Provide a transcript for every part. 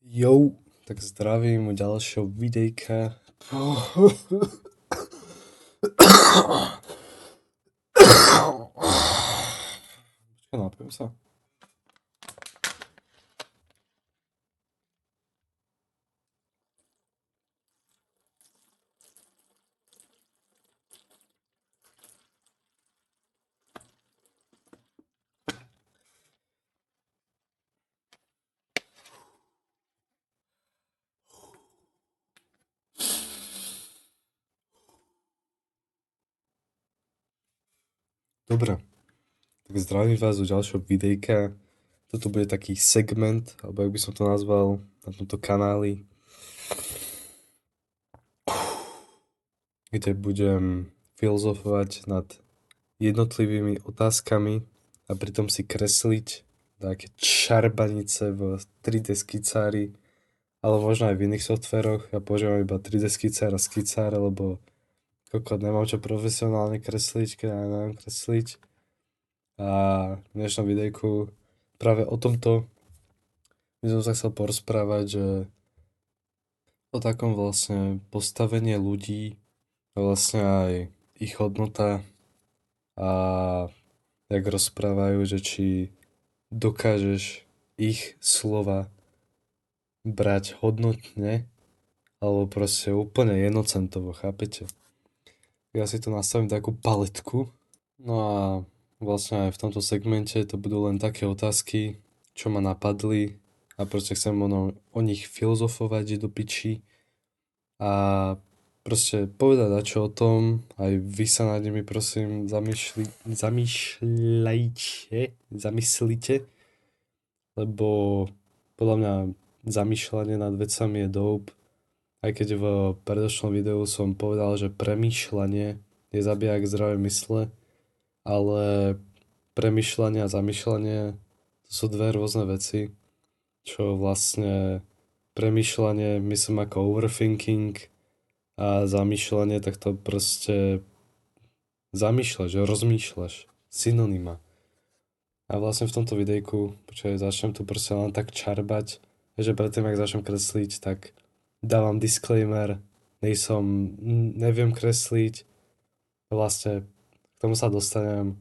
Jo, tak zdravím u ďalšieho videjka. Počkaj, napím sa. Dobre, tak zdravím vás u ďalšieho videjka. Toto bude taký segment, alebo jak by som to nazval, na tomto kanáli, kde budem filozofovať nad jednotlivými otázkami a pritom si kresliť také čarbanice v 3D skicári, ale možno aj v iných softveroch. Ja používam iba 3D skicár a skicár, lebo kokot, nemám čo profesionálne kresliť, keď ja neviem kresliť. A v dnešnom videjku práve o tomto by som sa chcel porozprávať, že o takom vlastne postavenie ľudí a vlastne aj ich hodnota a jak rozprávajú, že či dokážeš ich slova brať hodnotne alebo proste úplne jednocentovo, chápete? Ja si tu nastavím takú paletku. No a vlastne aj v tomto segmente to budú len také otázky, čo ma napadli a proste chcem o nich filozofovať do piči a proste povedať dačo o tom, aj vy sa nad nimi prosím zamyslite, lebo podľa mňa zamýšľanie nad vecami je dope. Aj keď v predošlom videu som povedal, že premýšľanie je zabijak zdravej mysle, ale premýšľanie a zamýšľanie to sú dve rôzne veci, čo vlastne premýšľanie myslím ako overthinking a zamýšľanie tak to proste zamýšľaš, rozmýšľaš, synonyma. A vlastne v tomto videjku, počkaj, začnem tu proste len tak čarbať, že predtým, ak začnem kresliť, tak dávam disclaimer, neviem kresliť, vlastne k tomu sa dostanem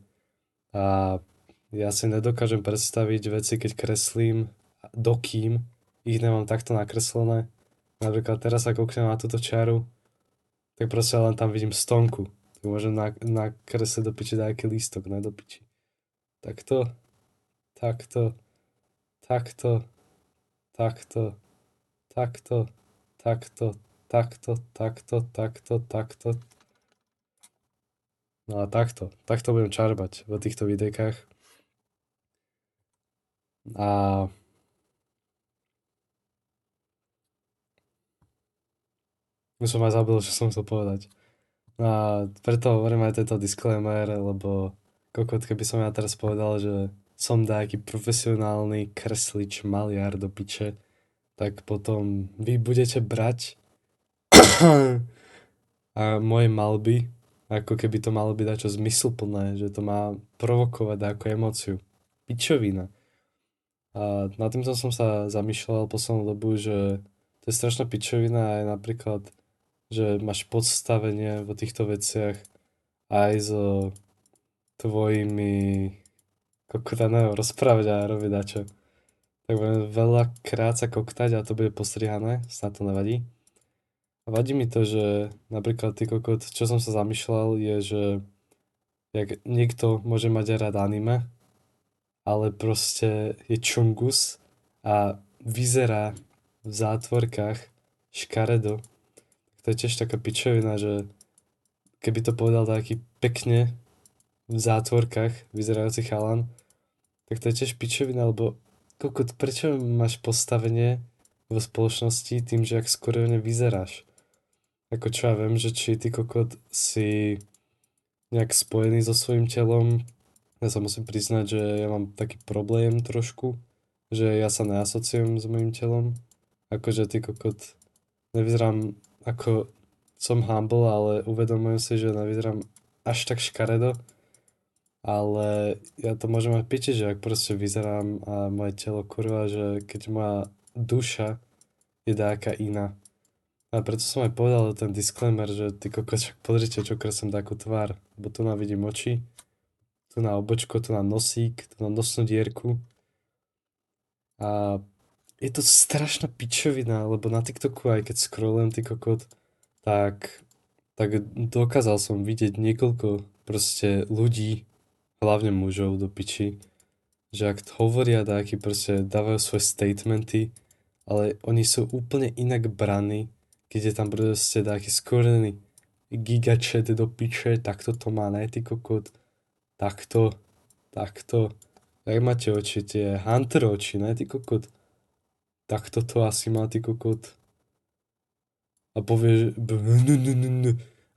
a ja si nedokážem predstaviť veci, keď kreslím, dokým ich nemám takto nakreslené. Napríklad teraz sa kouknem na túto čiaru, tak proste len tam vidím stonku. Tak môžem nakresliť do piči nejaký lístok, ne do piči. Takto, takto, takto, takto, takto, takto, takto, takto, takto, takto. No a takto budem čarbať v týchto videjkách. A už som aj zabil, čo som chcel povedať. No a preto hovorím aj tento disclaimer, lebo kokot, keby som ja teraz povedal, že som nejaký profesionálny kreslič, maliar do piče, tak potom vy budete brať a moje malby, ako keby to malo byť dačo zmysluplné, že to má provokovať ako emóciu. Pičovina. A nad tým som sa zamýšľal poslednú dobu, že to je strašná pičovina aj napríklad, že máš podstavenie vo týchto veciach aj so tvojimi kokota, neviem, rozprávať a robiť dačo. Tak budem veľakrát sa koktať a to bude postrihané, snad to nevadí. A vadí mi to, že napríklad ty kokot, čo som sa zamýšľal je, že jak niekto môže mať rád anime, ale proste je čungus a vyzerá v zátvorkách škaredo. To je tiež taká pičovina, že keby to povedal taký pekne v zátvorkách vyzerajúci chalan, tak to je tiež pičovina, lebo kokot, prečo máš postavenie vo spoločnosti tým, že ak skoro vyzeráš? Ako čo ja viem, že či ty kokot si nejak spojený so svojím telom. Ja sa musím priznať, že ja mám taký problém trošku, že ja sa neasociujem s mojím telom. Akože ty kokot, nevyzerám ako som humble, ale uvedomujem si, že nevyzerám až tak škaredo. Ale ja to môžem mať piči, že ak proste vyzerám a moje telo kurva, že keď moja duša je dáka iná. A preto som aj povedal ten disclaimer, že ty kokos, však pozrite, čo kreslím takú tvár. Bo tu na vidím oči, tu na obočko, tu na nosík, tu na nosnú dierku. A je to strašná pičovina, lebo na TikToku, aj keď scrollujem ty kokot, tak, tak dokázal som vidieť niekoľko proste ľudí, hlavne mužov do piči, že ak hovoria taký proste dávajú svoje statementy, ale oni sú úplne inak braní, keď je tam proste taký skorený gigachat do piče, takto to má, ne, ty kokot, takto, takto. Jak máte oči, tie Hunter oči, ne, ty kokot, takto to asi má, ty kokot. A povie, že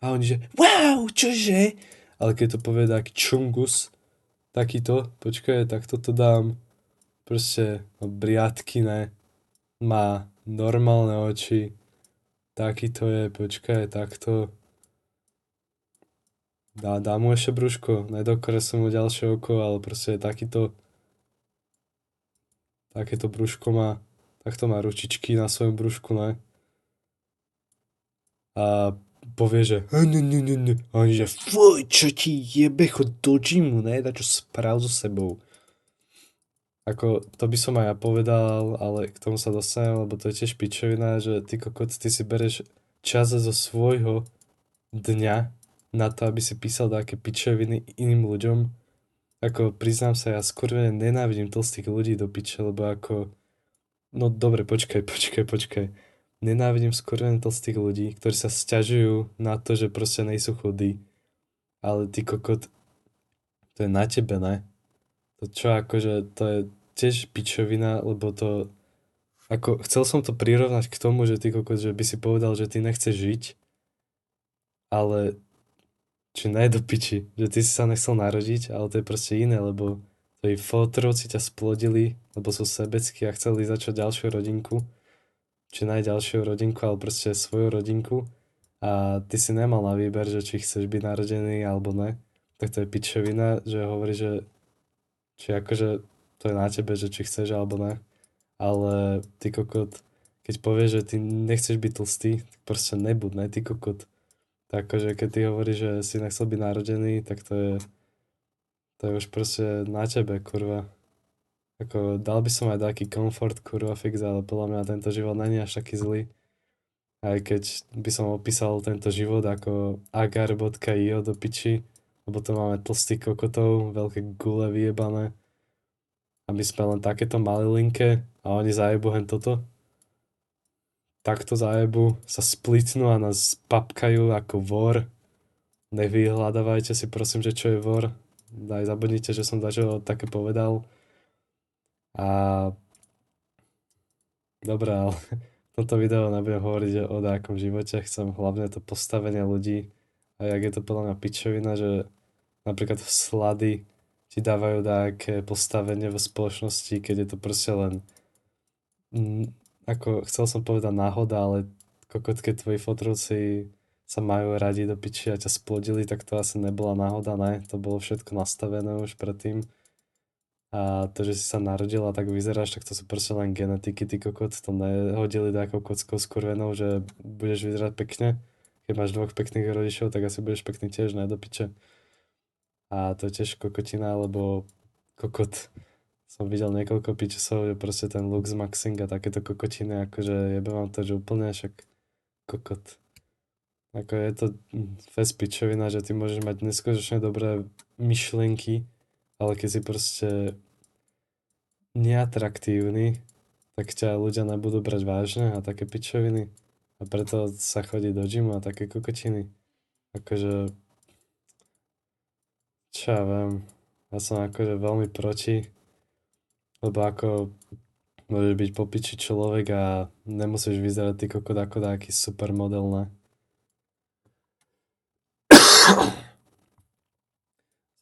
a oni, že wow, čože? Ale keď to povie taký čungus, takýto, počkaj, tak toto dám, proste, no, briadky, ne, má normálne oči, taký to je, počkaj, takto. Dá mu ešte brúško, nedokreslím mu ďalšie oko, ale proste takéto brúško má, takto má ručičky na svojom brúšku, ne? A povie, že a oni, že fuj, čo ti jebe, chod do gymu, ne? Dačo sprav so sebou. Ako, to by som aj ja povedal, ale k tomu sa dostanem, lebo to je tiež pičovina, že ty kokot, ty si bereš čas zo svojho dňa na to, aby si písal také pičoviny iným ľuďom. Ako, priznám sa, ja skôr nenávidím tlstých ľudí do piče, lebo ako, no dobre, počkaj. Nenávidím skôr tlstých ľudí, ktorí sa sťažujú na to, že proste nejsú chudí. Ale ty kokot, to je na tebe, ne? To čo akože, to je tiež pičovina, lebo to, ako, chcel som to prirovnať k tomu, že ty kokot, že by si povedal, že ty nechceš žiť, ale či ne do piči, že ty si sa nechcel narodiť, ale to je proste iné, lebo tvoji fotrovci ťa splodili, lebo sú sebeckí a chceli začať ďalšiu rodinku, či najďalšiu rodinku, ale proste svoju rodinku a ty si nemal na výber, že či chceš byť narodený alebo ne, tak to je pičovina, že hovorí, že či akože to je na tebe, že či chceš alebo ne, ale ty kokot, keď povieš, že ty nechceš byť tlstý, tak proste nebuď, ne, ty kokot. Tak akože keď ty hovoríš, že si nechcel byť narodený, tak to je už proste na tebe, kurva. Ako dal by som aj taký komfort, kurva fix, ale podľa mňa tento život není až taký zlý. Aj keď by som opísal tento život ako agar.io do piči, lebo tu máme tlstých kokotov, veľké gule vyjebané. A my sme len takéto malilinké a oni zajebu hen toto. Takto zajebu, sa splitnú a nás papkajú ako vor. Nevyhľadávajte si prosím, že čo je vor. Daj zabudnite, že som dačo také povedal. A dobré, ale v tomto videu nebudem hovoriť o nejakom živote, chcem hlavne to postavenie ľudí. A jak je to podľa mňa pičovina, že napríklad v slady ti dávajú nejaké postavenie v spoločnosti, keď je to proste len ako chcel som povedať náhoda, ale kokot, keď tvoji fotrovci sa majú radi do piči a ťa splodili, tak to asi nebola náhoda, ne? To bolo všetko nastavené už predtým. A to, že si sa narodila, tak vyzeráš, tak to sú proste len genetiky, ty kokot. To nehodili takou kockou skurvenou, že budeš vyzerať pekne. Keď máš dvoch pekných rodičov, tak asi budeš pekný tiež, ne? Do piče. A to je tiež kokotina, lebo kokot. Som videl niekoľko pičesov, že proste ten Lux Maxing a takéto kokotiny, akože jebe vám to, že úplne však kokot. Ako je to fest pičovina, že ty môžeš mať neskutočne dobré myšlienky, ale keď si proste neatraktívny, tak ťa ľudia nebudú brať vážne a také pičoviny. A preto sa chodí do gymu a také kokotiny. Akože, čo ja viem, ja som akože veľmi proti, lebo ako môžeš byť po piči človek a nemusíš vyzerať ty kokot ako taký supermodel, ne?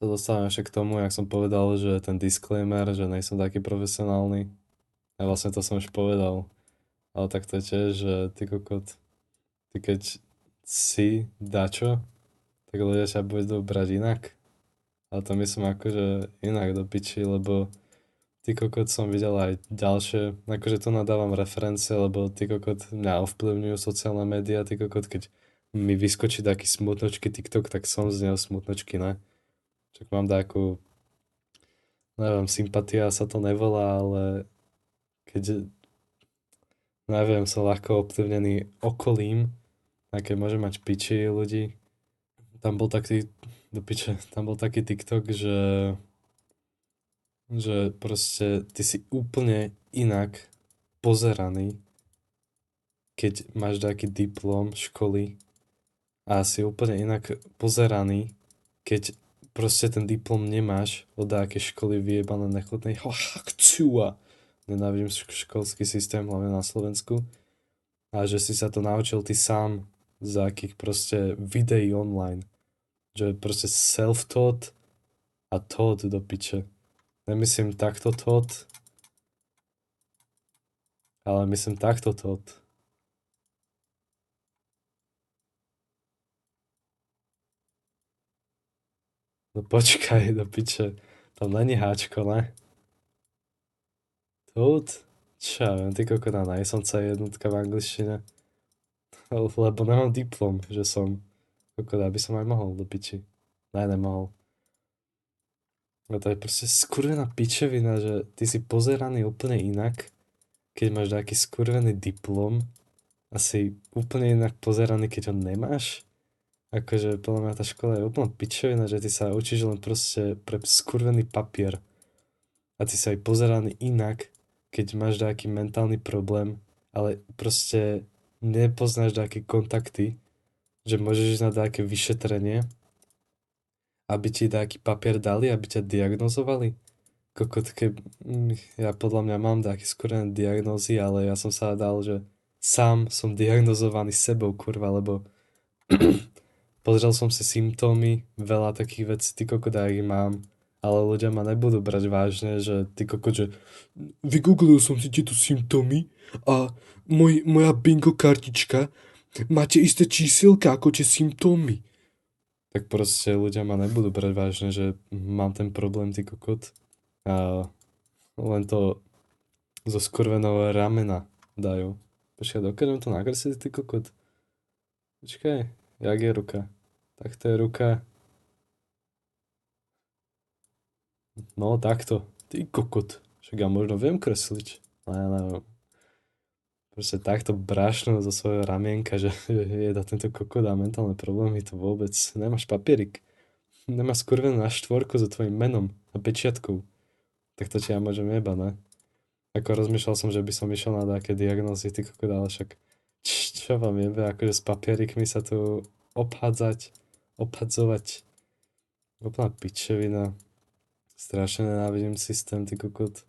To dostávame ešte k tomu, jak som povedal, že ten disclaimer, že nejsem taký profesionálny. A vlastne to som už povedal. Ale tak to je tiež, že ty kokot, ty keď si dačo, tak ľudia ťa budú brať inak. Ale to myslím akože inak do piči, lebo Ty kokot som videl aj ďalšie, akože tu nadávam referencie, lebo ty kokot mňa ovplyvňujú sociálne médiá, ty kokot, keď mi vyskočí taký smutnočky TikTok, tak som z neho smutnočky, ne? Čak mám takú, neviem, sympatia sa to nevolá, ale keď, neviem, som ľahko ovplyvnený okolím, a keď môžem mať piči ľudí, tam bol taký, do piče, tam bol taký TikTok, že proste ty si úplne inak pozeraný, keď máš nejaký diplom školy a si úplne inak pozeraný, keď proste ten diplom nemáš od nejakej školy vyjebané nechutnej chcua. Nenávidím školský systém, hlavne na Slovensku. A že si sa to naučil ty sám z akých proste videí online. Že proste self-taught a taught do piče. Nemyslím takto taught, ale myslím takto taught. No počkaj, do piče. Tam není háčko, ne? Taught? Čo ja viem, ty kokona, som C1 v angličtine. Lebo nemám diplom, že som. Kokona, aby som aj mohol do piči. Ne, nemohol. No to je proste skurvená pičevina, že ty si pozeraný úplne inak, keď máš nejaký skurvený diplom a si úplne inak pozeraný, keď ho nemáš. Akože podľa mňa tá škola je úplne pičovina, že ty sa učíš len proste pre skurvený papier. A ty sa aj pozeraný inak, keď máš nejaký mentálny problém, ale proste nepoznáš nejaké kontakty, že môžeš ísť na nejaké vyšetrenie, aby ti nejaký papier dali, aby ťa diagnozovali. Kokot, ja podľa mňa mám také skurvené diagnózy, ale ja som sa dal, že sám som diagnozovaný sebou, kurva, lebo pozrel som si symptómy, veľa takých vecí, ty kokot, ja ich mám, ale ľudia ma nebudú brať vážne, že ty kokot, že vygooglil som si tieto symptómy a moja bingo kartička máte isté čísilka ako tie symptómy. Tak proste ľudia ma nebudú brať vážne, že mám ten problém, ty kokot. A len to zo skurveného ramena dajú. Počkaj, dokážem to nakresliť, ty kokot? Počkaj, jak je ruka? Tak to je ruka. No takto. Ty kokot. Však ja možno viem kresliť. Ale proste takto brašnú zo svojho ramienka, že je da tento kokot a mentálne problémy, to vôbec. Nemáš papierik. Nemáš skurvenú na štvorku so tvojim menom a pečiatkou. Tak to ti ja môžem jebať, ne? Ako rozmýšľal som, že by som išiel na nejaké diagnózy, ty kokot, ale však čo vám jebe, akože s papierikmi sa tu obhádzať, obhadzovať. Úplná pičevina. Strašne nenávidím systém, ty kokot.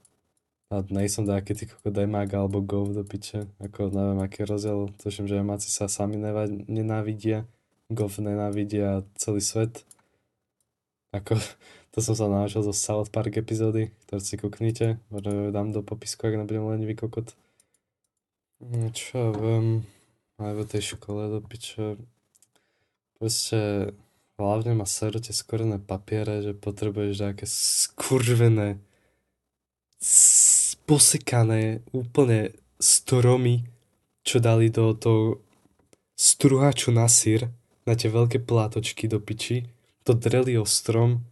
A nejsom nejaký ty kokot demák alebo gov do piče. Ako neviem, aký je rozdiel. Tuším, že emáci sa sami nenávidia. Gov nenávidia celý svet. Ako, to som sa naučil zo South Park epizódy, ktoré si kuknite. Možno ju dám do popisku, ak nebudem len vykokot. Čo ja viem, aj vo tej škole do piče. Proste hlavne ma serú tie skurvené papiere, že potrebuješ nejaké skurvené, posekané úplne stromy, čo dali do toho struhaču na syr, na tie veľké plátočky do piči, to dreli o strom,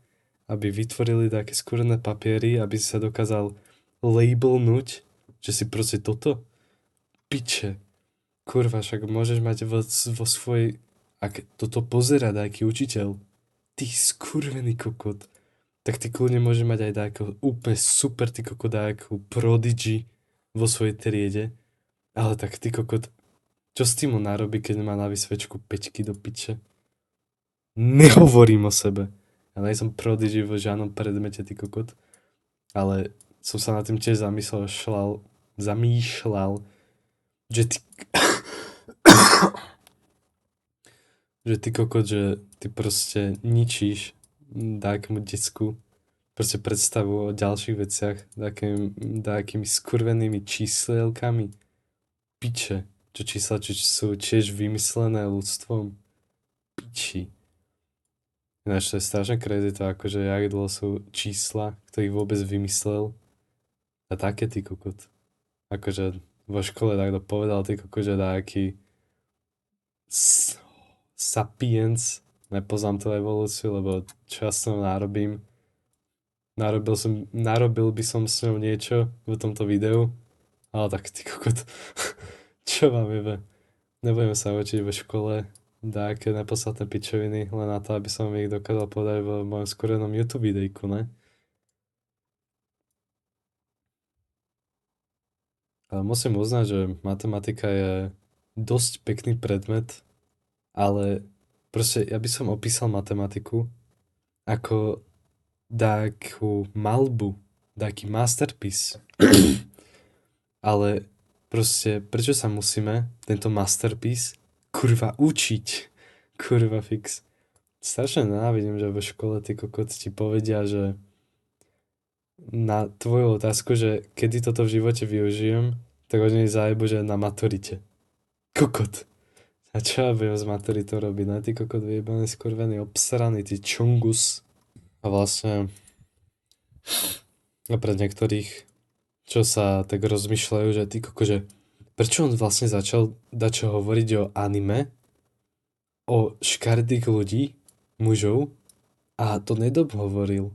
aby vytvorili také skúrené papiery, aby si sa dokázal labelnúť, že si proste toto, piče, kurva, však môžeš mať vo svojej, ak toto pozerá nejaký učiteľ, ty skurvený kokot, tak ty kľudne môžeš mať aj takého úplne super ty kokot, nejakú prodigy vo svojej triede, ale tak ty kokot, čo s tým on narobí, keď má na vysvečku peťky do piče? Nehovorím o sebe. Ja nejsem prodigy vo žiadnom predmete, ty kokot. Ale som sa nad tým tiež zamýšľal, že ty, že ty kokot, že ty proste ničíš nejakému decku proste predstavu o ďalších veciach, nejakými skurvenými číslielkami. Piče, čo čísla čo sú tiež vymyslené ľudstvom. Piči. Ináč to je strašne crazy to, akože jak dlho sú čísla, kto ich vôbec vymyslel. A také ty kokot. Akože vo škole takto povedal ty kokot, že taký s- sapiens, nepoznám tú evolúciu, lebo čo ja s ňou narobím, narobil by som s ňou niečo v tomto videu, ale tak ty kokot, čo vám jebe, nebudeme sa učiť vo škole nejaké nepodstatné pičoviny, len na to, aby som ich dokázal povedať v mojom skorenom YouTube videjku, ne? Ale musím uznať, že matematika je dosť pekný predmet, ale proste ja by som opísal matematiku ako takú malbu, taký masterpiece. Ale proste, prečo sa musíme tento masterpiece kurva učiť? Kurva fix. Strašne nenávidím, že vo škole ty kokot ti povedia, že na tvoju otázku, že kedy toto v živote využijem, tak oni zajebu, že na maturite. Kokot. A čo ja budem s maturitou robiť? Ne, ty kokot vyjebaný, skurvený, obsraný, ty čungus. A vlastne a pre niektorých, čo sa tak rozmýšľajú, že ty koko, že prečo on vlastne začal dačo hovoriť o anime, o škaredých ľudí, mužov, a to Nedob hovoril.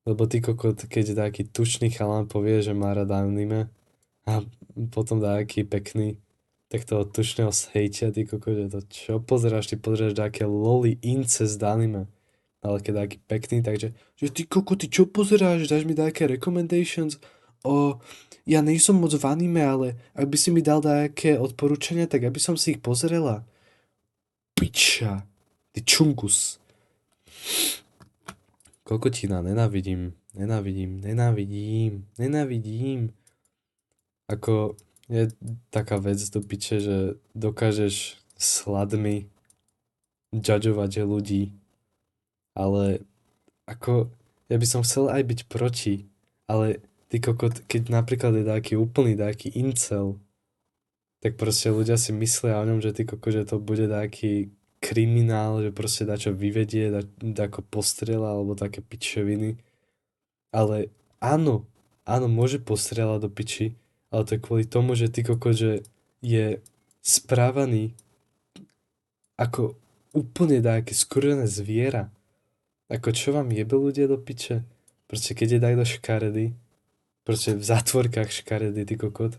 Lebo ty kokot, keď taký tučný chalan povie, že má rád anime, a potom taký pekný, tak toho tučného zhejtia, ty kokot, že to čo pozeráš, ty pozeráš také loli incest anime. Ale keď taký pekný, takže že ty koko, ty čo pozeráš, dáš mi také recommendations o... Ja nejsom moc v anime, ale ak by si mi dal nejaké odporúčania, tak aby som si ich pozrela. Piča, ty čungus. Kokotina, nenávidím. Ako je taká vec do piče, že dokážeš sladmi judgeovať ľudí, ale ako, ja by som chcel aj byť proti, ale ty kokot, keď napríklad je taký úplný taký incel, tak proste ľudia si myslia o ňom, že ty kokot, že to bude taký kriminál, že proste dačo vyvedie, ako postrieľa, alebo také pičoviny. Ale áno, môže postrieľať do piči, ale to je kvôli tomu, že ty kokot, že je správaný ako úplne také skurvené zviera. Ako čo vám jebe ľudia do piče? Proste keď je takto škaredy, proste v zátvorkách škaredy, ty kokot,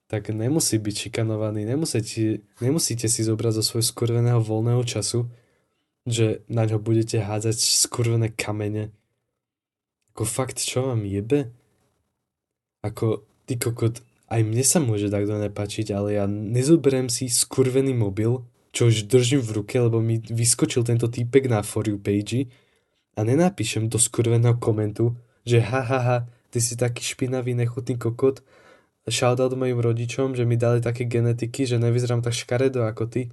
tak nemusí byť šikanovaný, nemusíte si zobrať zo svojho skurveného voľného času, že na ňo budete hádzať skurvené kamene. Ako fakt, čo vám jebe? Ako, ty kokot, aj mne sa môže takto nepáčiť, ale ja nezoberiem si skurvený mobil, čo už držím v ruke, lebo mi vyskočil tento týpek na For You page a nenapíšem do skurveného komentu, že ha, ty si taký špinavý, nechutný kokot, shoutout mojim rodičom, že mi dali také genetiky, že nevyzerám tak škaredo ako ty.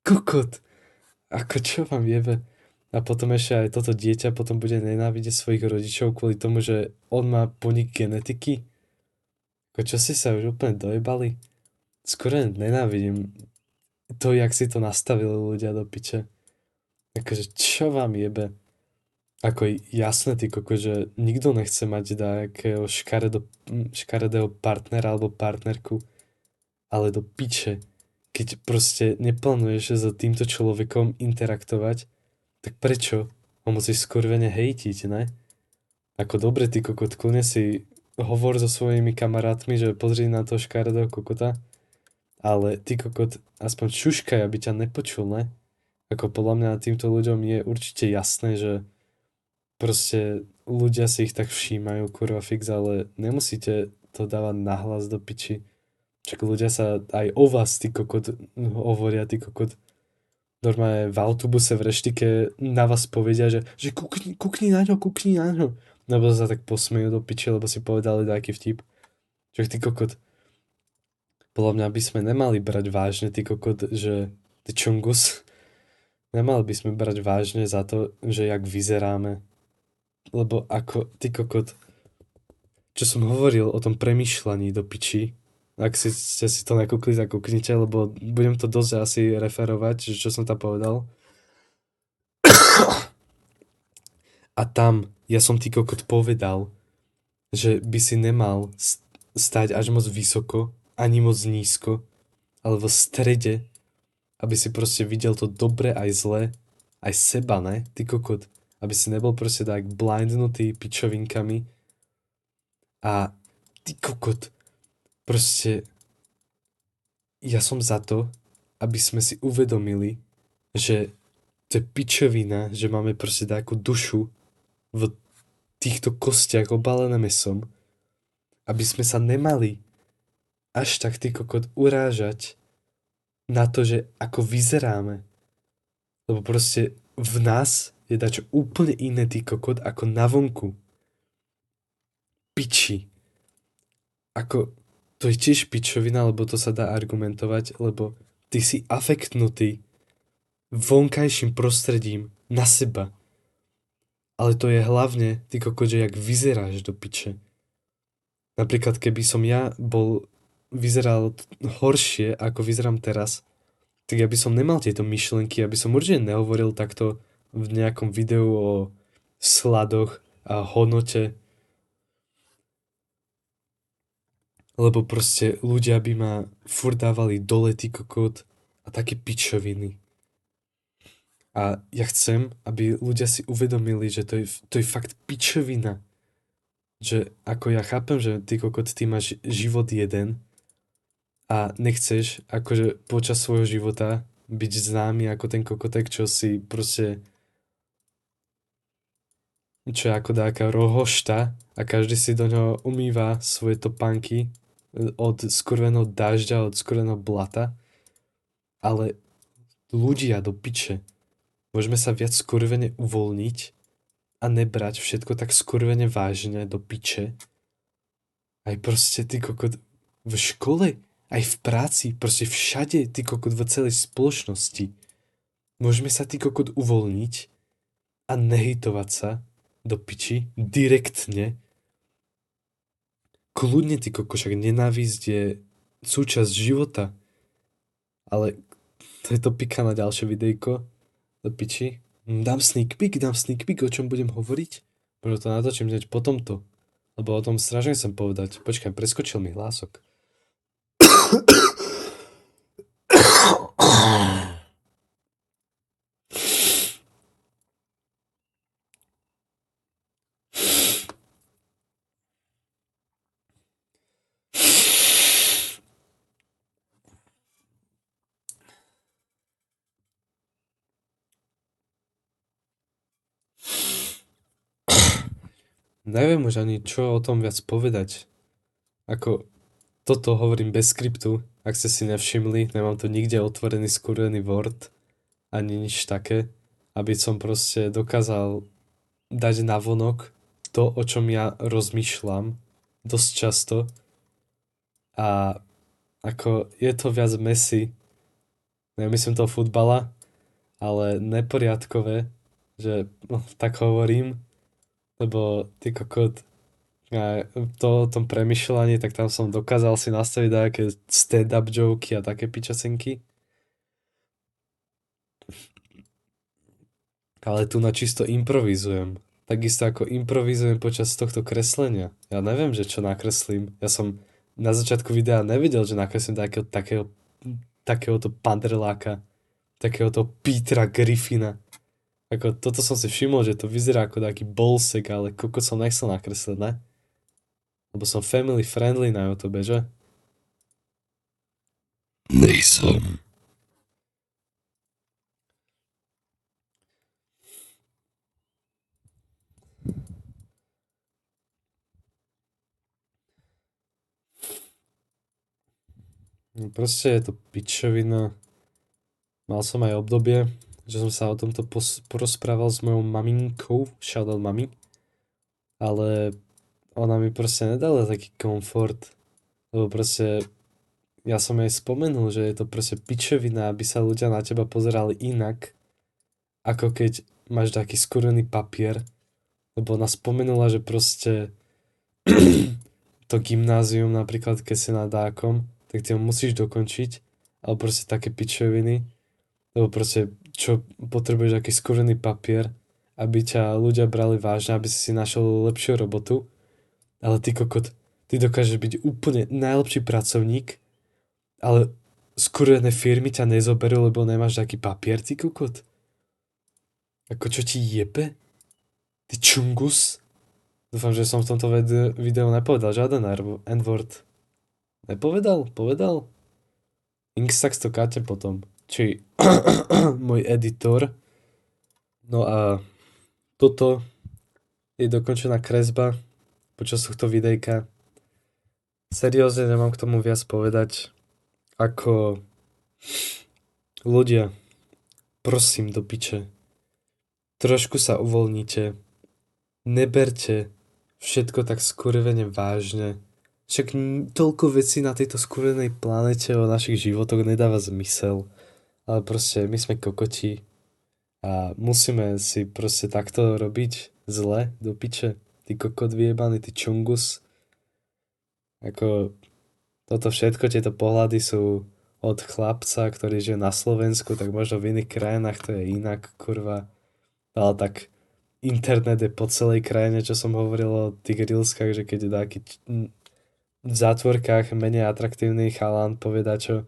Kokot! Ako čo vám jebe? A potom ešte aj toto dieťa potom bude nenávidieť svojich rodičov kvôli tomu, že on má po nich genetiky? Ako čo si sa už úplne dojebali? Skôr nenávidím to, jak si to nastavili ľudia do piče. Akože čo vám jebe? Ako jasné, ty koko, že nikto nechce mať nejakého škaredého partnera alebo partnerku, ale do piče, keď proste neplánuješ s týmto človekom interaktovať, tak prečo ho musíš skurvene hejtiť, ne? Ako dobre, ty kokot, kľudne si hovor so svojimi kamarátmi, že pozri na toho škaredého kokota, ale ty kokot, aspoň šuškaj, aby ťa nepočul, ne? Ako podľa mňa týmto ľuďom je určite jasné, že proste ľudia si ich tak všímajú, kurva fix, ale nemusíte to dávať nahlas do piči. Čak ľudia sa aj o vás, ty kokot, hovoria, ty kokot. Normálne v autobuse, v reštike na vás povedia, že kukni na ňo. Nebo sa tak posmejú do piči, lebo si povedali taký vtip. Čak ty kokot. Podľa mňa by sme nemali brať vážne, ty kokot, že ty čungus. Nemali by sme brať vážne za to, že jak vyzeráme. Lebo ako, ty kokot, čo som hovoril o tom premýšľaní do piči, ak ste si to nekúkli, tak kúknite, lebo budem to dosť asi referovať, čo som tam povedal. A tam, ja som ty kokot povedal, že by si nemal stať až moc vysoko, ani moc nízko, ale v strede, aby si proste videl to dobre aj zlé, aj seba, ne? Ty kokot. Aby si nebol proste tak blindnutý pičovinkami a ty kokot. Proste ja som za to, aby sme si uvedomili, že to je pičovina, že máme proste takú dušu v týchto kostiach obalené mesom, aby sme sa nemali až tak ty kokot urážať na to, že ako vyzeráme. Lebo proste v nás je dačo úplne iné ty kokot ako navonku. Piči. Ako, to je tiež pičovina, lebo to sa dá argumentovať, lebo ty si afektnutý vonkajším prostredím na seba. Ale to je hlavne, ty kokot, že jak vyzeráš do piče. Napríklad, keby som ja vyzeral horšie, ako vyzerám teraz, tak ja by som nemal tieto myšlenky, aby som určite nehovoril takto v nejakom videu o sladoch a hodnote. Lebo proste ľudia by ma furt dávali dole, ty kokot, a také pičoviny. A ja chcem, aby ľudia si uvedomili, že to je fakt pičovina. Že ako ja chápem, že ty kokot, ty máš život jeden a nechceš akože počas svojho života byť známy ako ten kokotek, čo si proste čo je ako nejaká rohošta a každý si do ňoho umýva svoje topánky od skurveného dažďa, od skurveného blata, ale ľudia do piče. Môžeme sa viac skurvene uvoľniť a nebrať všetko tak skurvene vážne do piče. Aj proste ty kokot v škole, aj v práci, proste všade ty kokot v celej spoločnosti. Môžeme sa ty kokot uvoľniť a nehitovať sa do piči direktne. Kľudne ty kokot, však nenávisť je súčasť života. Ale to je to pika na ďalšie videjko do piči. Dám sneak peek, o čom budem hovoriť. Možno to natočím hneď po tomto. Lebo o tom strašne chcem povedať. Počkaj, preskočil mi hlások. Neviem už ani čo o tom viac povedať. Ako toto hovorím bez skriptu, ak ste si nevšimli, nemám tu nikde otvorený skurvený Word, ani nič také, aby som proste dokázal dať navonok to, o čom ja rozmýšľam dosť často a ako je to viac messy, nemyslím toho futbala, ale neporiadkové, že tak hovorím, lebo ty kokot, a to o tom premyšľaní, tak tam som dokázal si nastaviť nejaké stand-up joky a také pičacenky. Ale tu na čisto improvizujem. Takisto ako improvizujem počas tohto kreslenia. Ja neviem, že čo nakreslím. Ja som na začiatku videa nevedel, že nakreslím takéhoto pandreláka, takéhoto Petra Griffina. Ako toto som si všimol, že to vyzerá ako taký bolsek, ale koľko som nechcel nakresliť, ne? Lebo som family friendly na YouTube, že? Nejsem. No proste je to pičovina. Mal som aj obdobie, že som sa o tomto porozprával s mojou maminkou, shoutout mami, ale ona mi proste nedala taký komfort, lebo proste ja som jej spomenul, že je to proste pičovina, aby sa ľudia na teba pozerali inak, ako keď máš taký skurvený papier, lebo ona spomenula, že proste to gymnázium napríklad, keď si na dákom, tak ty ho musíš dokončiť, ale proste také pičoviny, lebo proste čo potrebuješ aký skurvený papier, aby ťa ľudia brali vážne, aby si našiel lepšiu robotu, Ale ty kokot, ty dokážeš byť úplne najlepší pracovník, ale skurvené firmy ťa nezoberú, lebo nemáš taký papier, ty kokot. Ako čo ti jebe? Ty čungus? Dúfam, že som v tomto videu nepovedal žiaden N-word. Nepovedal? Povedal? Instax to káte potom. Či môj editor. No a toto je dokončená kresba počas tohto videjka. Seriózne nemám k tomu viac povedať, ako ľudia, prosím do piče, trošku sa uvoľnite, neberte všetko tak skurvene vážne. Však toľko vecí na tejto skurvenej planete o našich životoch nedáva zmysel. Ale proste my sme kokoti a musíme si proste takto robiť zle do piče. Ty kokot vyjebaný, ty čungus. Ako toto všetko, tieto pohľady sú od chlapca, ktorý žije na Slovensku, tak možno v iných krajinách to je inak, kurva. Ale tak internet je po celej krajine, čo som hovoril o tých reelskách, že keď je taký v zátvorkách menej atraktívny chalan povie dačo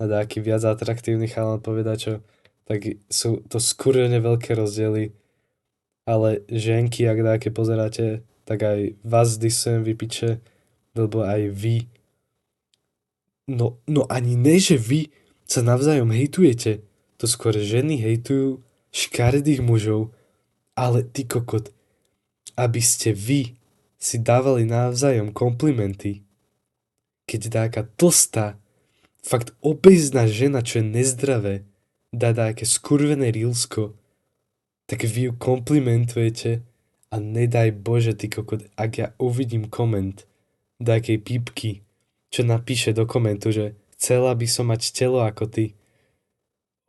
a taký viac atraktívny chalan povie dačo, tak sú to skurvene veľké rozdiely. Ale ženky, ak dáke pozeráte, tak aj vás disujem vy piče, lebo aj vy. No ani ne, že vy sa navzájom hejtujete. To skôr ženy hejtujú škaredých mužov, ale ty kokot, aby ste vy si dávali navzájom komplimenty, keď dáka tlstá, fakt obezná žena, čo je nezdravé, dá dáke skurvené rílsko, tak vy ju komplimentujete a nedaj Bože, ty kokot, ak ja uvidím koment dákej pípky, čo napíše do komentu, že chcela by som mať telo ako ty.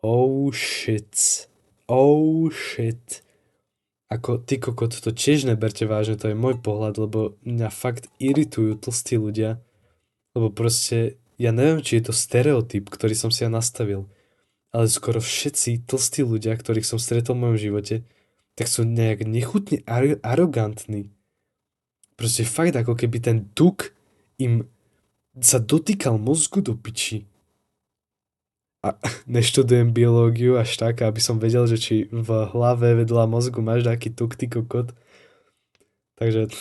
Oh shit. Oh shit. Ako ty kokot, to tiež neberte vážne, to je môj pohľad, lebo mňa fakt iritujú tlstí ľudia, lebo proste, ja neviem, či je to stereotyp, ktorý som si ja nastavil, ale skoro všetci tlstí ľudia, ktorých som stretol v mojom živote, tak sú nejak nechutne arogantní. Proste fakt, ako keby ten tuk im sa dotýkal mozgu do piči. A neštudujem biológiu až tak, aby som vedel, že či v hlave vedľa mozgu máš taký tuk, ty kokot. Takže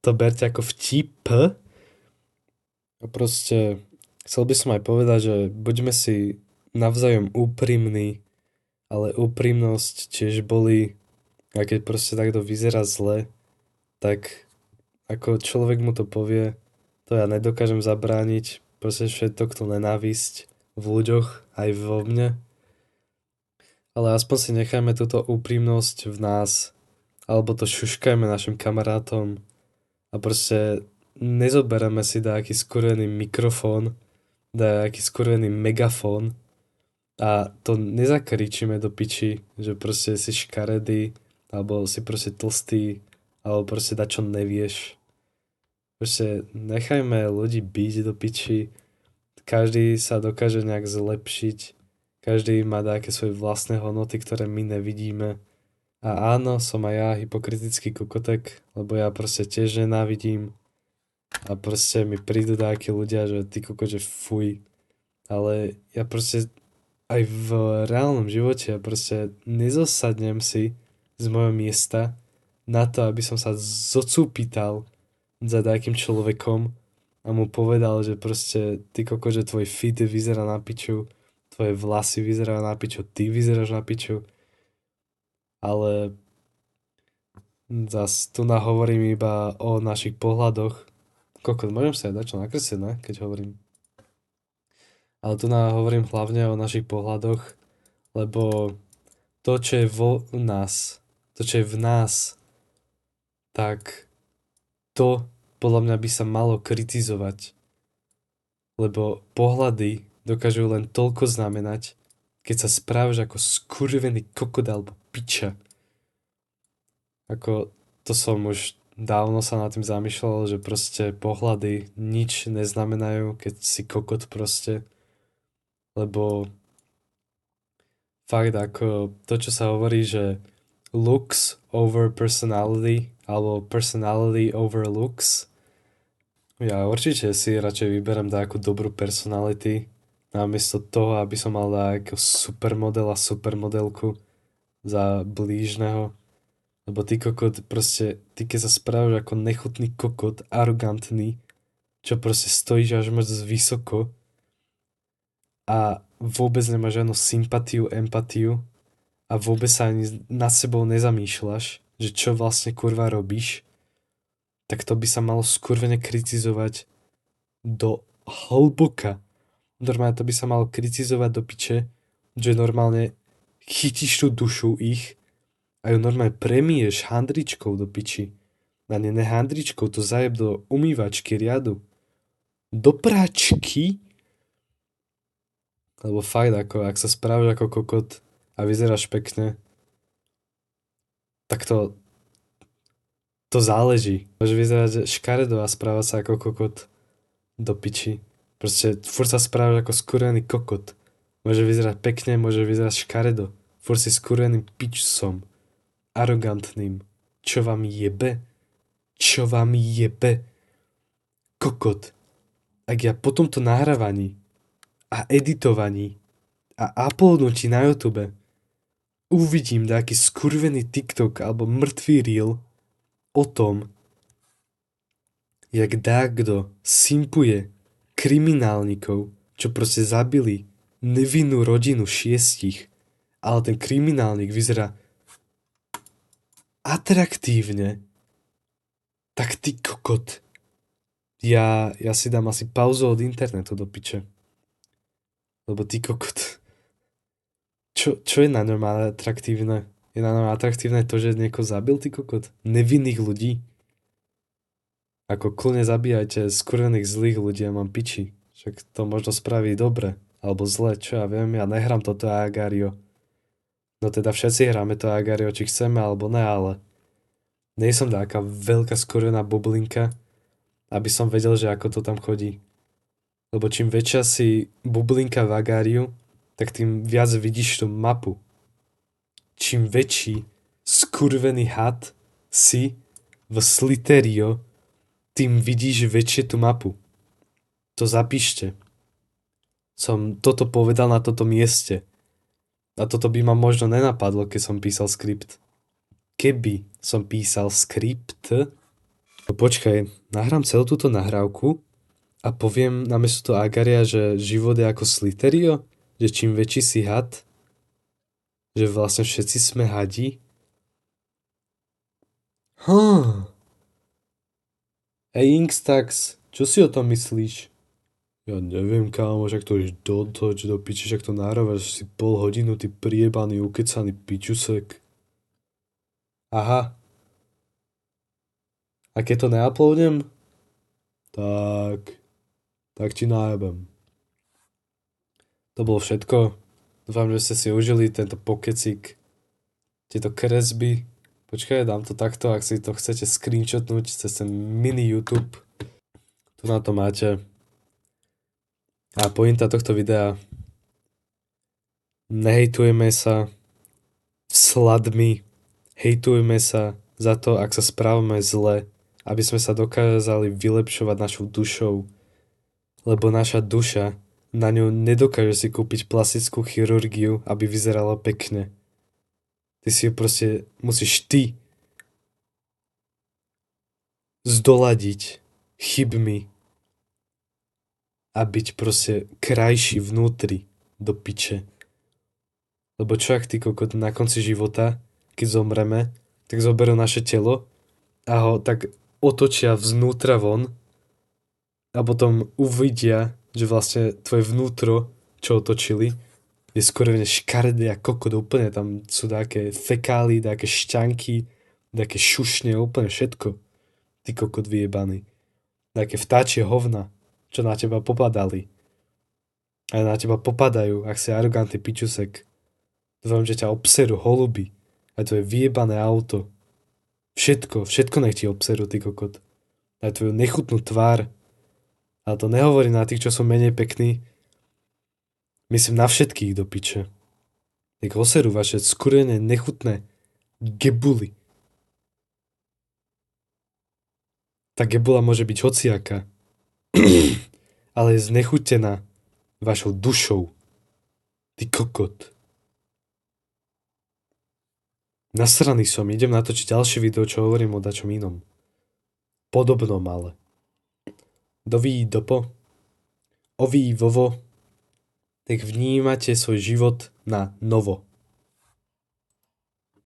to berte ako vtip. A proste chcel by som aj povedať, že buďme si navzájom úprimní, ale úprimnosť tiež bolí. A keď proste takto vyzerá zle, tak ako človek mu to povie, to ja nedokážem zabrániť. Proste všetko tú nenávisť v ľuďoch, aj vo mne. Ale aspoň si nechajme túto úprimnosť v nás, alebo to šuškajme našim kamarátom a proste nezobereme si nejaký skurvený mikrofón, nejaký skurvený megafón a to nezakričíme do piči, že proste si škaredý, alebo si proste tlstý, alebo proste dačo nevieš. Proste nechajme ľudí byť do piči, každý sa dokáže nejak zlepšiť, každý má nejaké svoje vlastné hodnoty, ktoré my nevidíme. A áno, som aj ja hypokritický kokotek, lebo ja proste tiež nenávidím a proste mi prídu nejakí ľudia, že ty kokot, že fuj. Ale ja proste aj v reálnom živote ja proste nezosadnem si z mojho miesta na to, aby som sa zocúpital za nejakým človekom a mu povedal, že proste ty koko, že tvoj fit vyzerá na piču, tvoje vlasy vyzerajú na piču, ty vyzeráš na piču, ale zas tu nahovorím iba o našich pohľadoch. Kokot, môžem sa aj dať čo nakresliť, ne? Keď hovorím. Ale tu hovorím hlavne o našich pohľadoch, lebo to, čo je vo nás, to, čo je v nás, tak to podľa mňa by sa malo kritizovať. Lebo pohľady dokážu len toľko znamenať, keď sa správaš ako skurvený kokot alebo piča. Ako to som už dávno sa nad tým zamýšľal, že proste pohľady nič neznamenajú, keď si kokot proste. Lebo fakt ako to, čo sa hovorí, že looks over personality, alebo personality over looks. Ja určite si radšej vyberiem takú dobrú personality, namiesto toho, aby som mal takého supermodela, supermodelku za blížneho. Lebo ty kokot, proste, ty keď sa správaš ako nechutný kokot, arogantný, čo proste stojíš až moc vysoko a vôbec nemáš žiadnu sympatiu, empatiu a vôbec sa ani nad sebou nezamýšľaš, že čo vlastne kurva robíš, tak to by sa malo skurvene kritizovať do hlboka. Normálne to by sa malo kritizovať do piče, že normálne chytíš tú dušu ich a ju normálne premiješ handričkou do piči. A ne handričkou, to zajeb do umývačky riadu. Do práčky? Lebo fakt ako, ak sa správaš ako kokot a vyzeráš pekne, tak to záleží. Môže vyzerať škaredo a správať sa ako kokot do piči. Proste furt sa správaš ako skúrený kokot. Môže vyzerať pekne, môže vyzerať škaredo. Furt si skúreným pičsom. Arogantným. Čo vám jebe? Čo vám jebe? Kokot. Ak ja po tomto nahrávaní a editovaní a uploadnutí na YouTube uvidím nejaký skurvený TikTok alebo mŕtvý reel o tom, jak dákdo simpuje kriminálnikov, čo proste zabili nevinnú rodinu 6, ale ten kriminálnik vyzerá atraktívne, tak ty kokot. Ja si dám asi pauzu od internetu do piče. Lebo ty kokot. Čo je na ňom atraktívne? Je na ňom atraktívne to, že niekoho zabil, ty kokot? Nevinných ľudí? Ako kľudne zabíjajte skurvených zlých ľudí, ja mám piči. Však to možno spraví dobre. Alebo zle, čo ja viem, ja nehrám toto Agario. No teda všetci hráme to Agario, či chceme alebo ne, ale nie som taká veľká skurvená bublinka, aby som vedel, že ako to tam chodí. Lebo čím väčšia si bublinka v Agariu, tak tým viac vidíš tú mapu. Čím väčší skurvený had si v Sliterio, tým vidíš väčšie tú mapu. To zapíšte. Som toto povedal na toto mieste. A toto by ma možno nenapadlo, keď som písal skript. Keby som písal skript... No počkaj, nahrám celú túto nahrávku a poviem namiesto toho Agaria, že život je ako Sliterio, že čím väčší si had, že vlastne všetci sme hadi. Hej Inkstax, čo si o tom myslíš? Ja neviem, kámo, však to iš dotoč do piči, však to nahrávaš si pol hodinu, ty priebaný, ukecaný pičusek. Aha. A keď to neuploadnem? Tak ti najebem. To bolo všetko. Dúfam, že ste si užili tento pokecik, tieto kresby. Počkaj, dám to takto, ak si to chcete screenshotnúť cez ten mini YouTube. Tu na to máte. A pointa tohto videa. Nehejtujeme sa sladmi. Hejtujeme sa za to, ak sa správame zle, aby sme sa dokázali vylepšovať našou dušou. Lebo naša duša, na ňu nedokáže si kúpiť plastickú chirurgiu, aby vyzerala pekne. Ty si ju proste musíš ty zdoladiť chybmi a byť proste krajší vnútri do piče. Lebo čo ak ty kokot na konci života, keď zomreme, tak zoberú naše telo a ho tak otočia vznútra von a potom uvidia, že vlastne tvoje vnútro, čo otočili, je skoro škaredé a kokot, úplne tam sú také fekály, také šťanky, také šušne, úplne všetko. Ty kokot vyjebaný. Také vtáčie hovna, čo na teba popadali. A na teba popadajú, ak si arogantný pičusek. Dúfam, že ťa obserú holuby. A to je vyjebané auto. Všetko nech ti obserú, ty kokot. Aj tvoju nechutnú tvár. Ale to nehovorí na tých, čo sú menej pekní. Myslím na všetkých do piče. Nech oserú vaše skurvené, nechutné gebuly. Tá gebula môže byť hociaká. Ale je znechutená vašou dušou. Ty kokot. Nasraný som, idem natočiť ďalšie video, čo hovorím o dačom inom. Podobnom ale. Doví dopo. Oví vovo. Tak vnímate svoj život na novo.